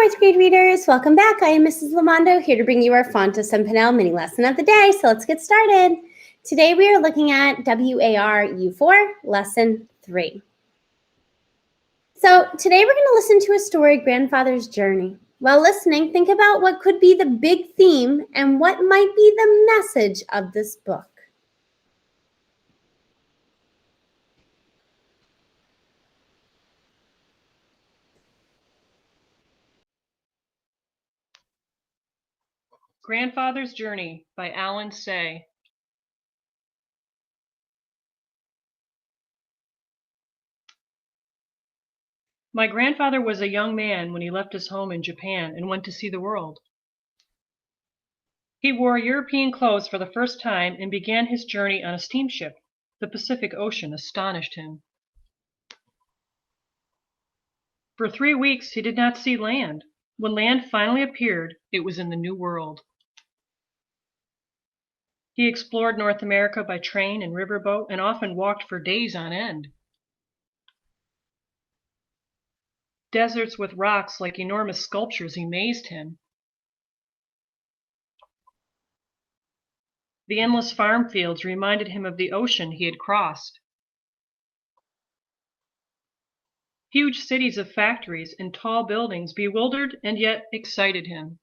fourth grade readers, welcome back. I am Mrs. Lamondo here to bring you our Fontes and Pinnell mini lesson of the day. So let's get started. Today we are looking at WAR U4, lesson 3. So today we're going to listen to a story, Grandfather's Journey. While listening, think about what could be the big theme and what might be the message of this book. Grandfather's Journey by Alan Say. My grandfather was a young man when he left his home in Japan and went to see the world. He wore European clothes for the first time and began his journey on a steamship. The Pacific Ocean astonished him. For 3 weeks he did not see land. When land finally appeared, it was in the New World. He explored North America by train and riverboat and often walked for days on end. Deserts with rocks like enormous sculptures amazed him. The endless farm fields reminded him of the ocean he had crossed. Huge cities of factories and tall buildings bewildered and yet excited him.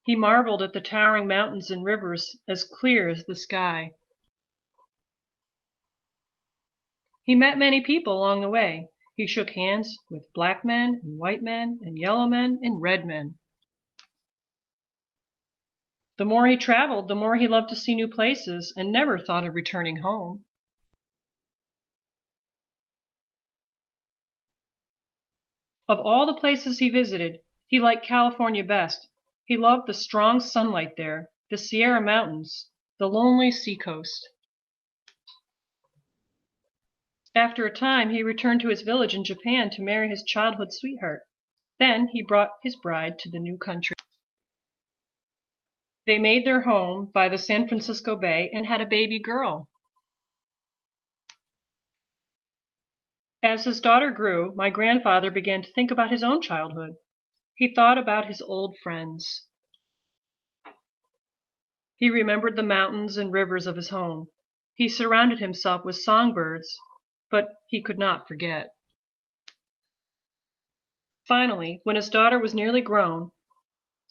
He marveled at the towering mountains and rivers as clear as the sky. He met many people along the way. He shook hands with black men and white men and yellow men and red men. The more he traveled, the more he loved to see new places and never thought of returning home. Of all the places he visited, he liked California best. He loved the strong sunlight there, the Sierra Mountains, the lonely seacoast. After a time, he returned to his village in Japan to marry his childhood sweetheart. Then he brought his bride to the new country. They made their home by the San Francisco Bay and had a baby girl. As his daughter grew, my grandfather began to think about his own childhood. He thought about his old friends. He remembered the mountains and rivers of his home. He surrounded himself with songbirds, but he could not forget. Finally, when his daughter was nearly grown,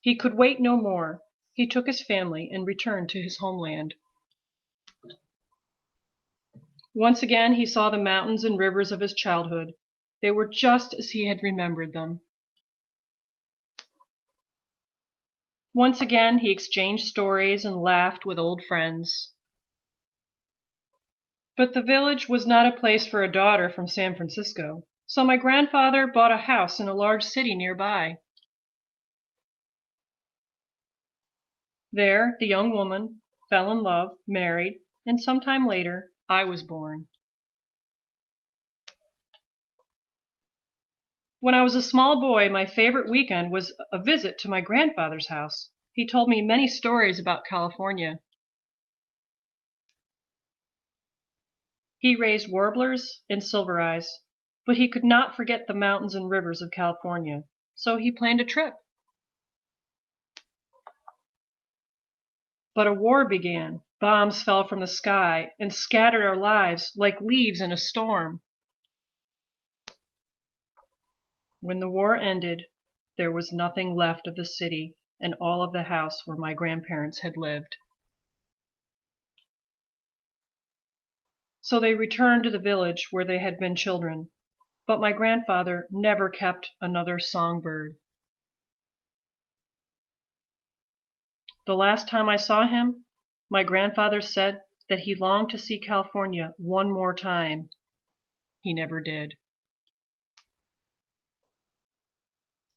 he could wait no more. He took his family and returned to his homeland. Once again, he saw the mountains and rivers of his childhood. They were just as he had remembered them. Once again, he exchanged stories and laughed with old friends. But the village was not a place for a daughter from San Francisco, so my grandfather bought a house in a large city nearby. There, the young woman fell in love, married, and sometime later, I was born. When I was a small boy, my favorite weekend was a visit to my grandfather's house. He told me many stories about California. He raised warblers and silver eyes, but he could not forget the mountains and rivers of California, so he planned a trip. But a war began. Bombs fell from the sky and scattered our lives like leaves in a storm. When the war ended, there was nothing left of the city and all of the house where my grandparents had lived. So they returned to the village where they had been children, but my grandfather never kept another songbird. The last time I saw him, my grandfather said that he longed to see California one more time. He never did.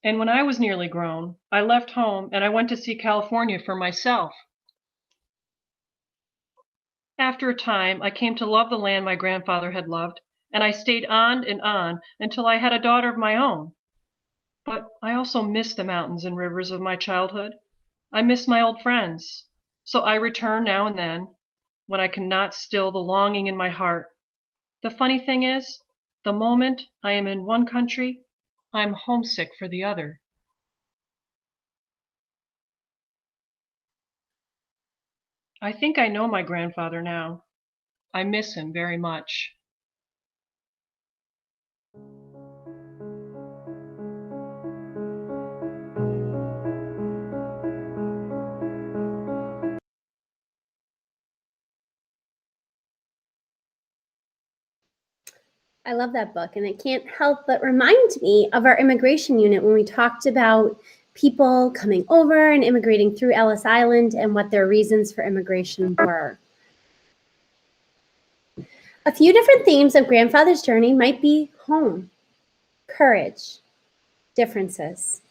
And when I was nearly grown, I left home and I went to see California for myself. After a time, I came to love the land my grandfather had loved, and I stayed on and on until I had a daughter of my own. But I also miss the mountains and rivers of my childhood. I miss my old friends. So I return now and then, when I cannot still the longing in my heart. The funny thing is, the moment I am in one country, I'm homesick for the other. I think I know my grandfather now. I miss him very much. I love that book, and it can't help but remind me of our immigration unit when we talked about people coming over and immigrating through Ellis Island and what their reasons for immigration were. A few different themes of Grandfather's Journey might be home, courage, differences.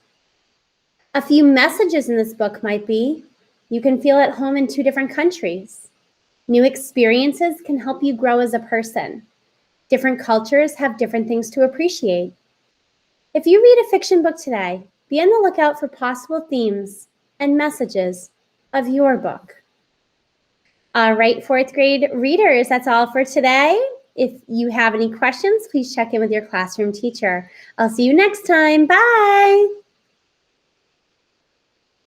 A few messages in this book might be, you can feel at home in 2 different countries. New experiences can help you grow as a person. Different cultures have different things to appreciate. If you read a fiction book today, be on the lookout for possible themes and messages of your book. All right, 4th grade readers, that's all for today. If you have any questions, please check in with your classroom teacher. I'll see you next time. Bye.